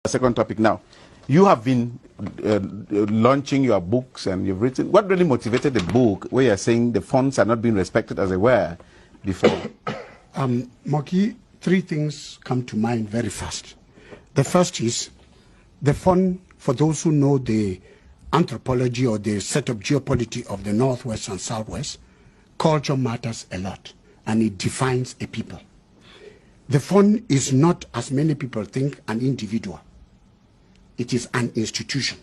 Second topic now. You have been launching your books and you've written. What really motivated the book where you're saying the funds are not being respected as they were before? Moki, three things come to mind very fast. The first is the fund, for those who know the anthropology or the set of geopolitics of the Northwest and Southwest, culture matters a lot and it defines a people. The fund is not, as many people think, an individual. It is an institution.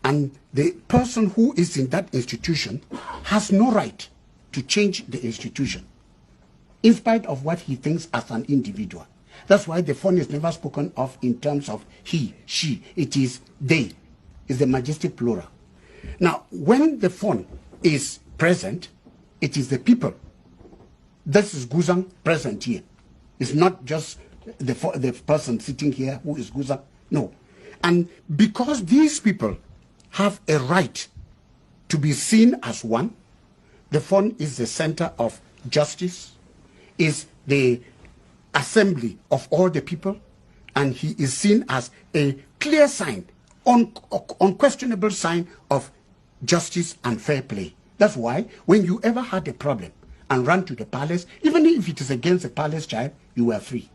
And the person who is in that institution has no right to change the institution, in spite of what he thinks as an individual. That's why the fund is never spoken of in terms of he, she. It is they. It's the majestic plural. Now, when the fund is present, it is the people. This is Guzang present here. It's not just the person sitting here who is Guzang. No. And because these people have a right to be seen as one, the fund is the center of justice, is the assembly of all the people, and he is seen as a clear sign, unquestionable sign of justice and fair play. That's why when you ever had a problem and ran to the palace, even if it is against the palace child, you were free.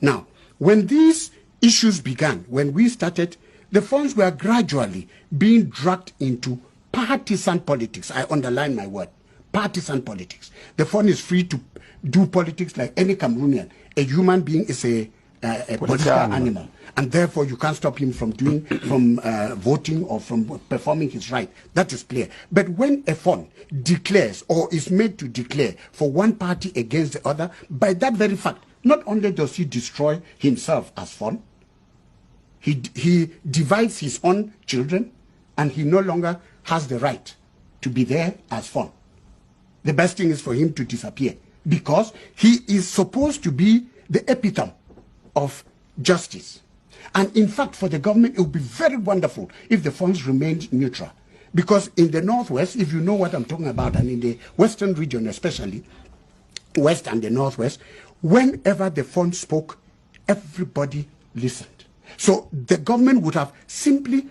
Now, when these issues began, when we started, the funds were gradually being dragged into partisan politics. I underline my word, partisan politics. The fund is free to do politics like any Cameroonian. A human being is a political animal, and therefore you can't stop him from voting or from performing his right. That is clear. But when a fund declares or is made to declare for one party against the other, by that very fact, not only does he destroy himself as fund, he divides his own children, and he no longer has the right to be there as fund. The best thing is for him to disappear, because he is supposed to be the epitome of justice. And in fact, for the government, it would be very wonderful if the funds remained neutral. Because in the Northwest, if you know what I'm talking about, and in the Western region especially, West and the Northwest, whenever the fund spoke, everybody listened. So the government would have simply,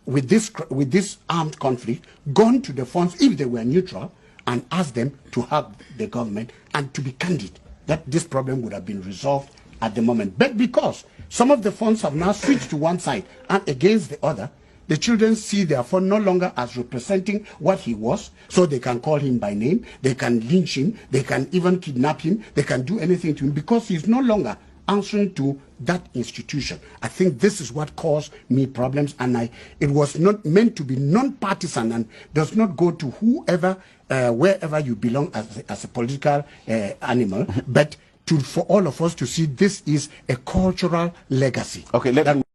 with this armed conflict, gone to the funds, if they were neutral, and asked them to help the government, and to be candid, that this problem would have been resolved at the moment. But because some of the funds have now switched to one side and against the other, the children see their fund no longer as representing what he was, so they can call him by name, they can lynch him, they can even kidnap him, they can do anything to him, because he's no longer answering to that institution. I think this is what caused me problems, and it was not meant to be non-partisan and does not go to whoever, wherever you belong as a political animal, but for all of us to see this is a cultural legacy. Okay,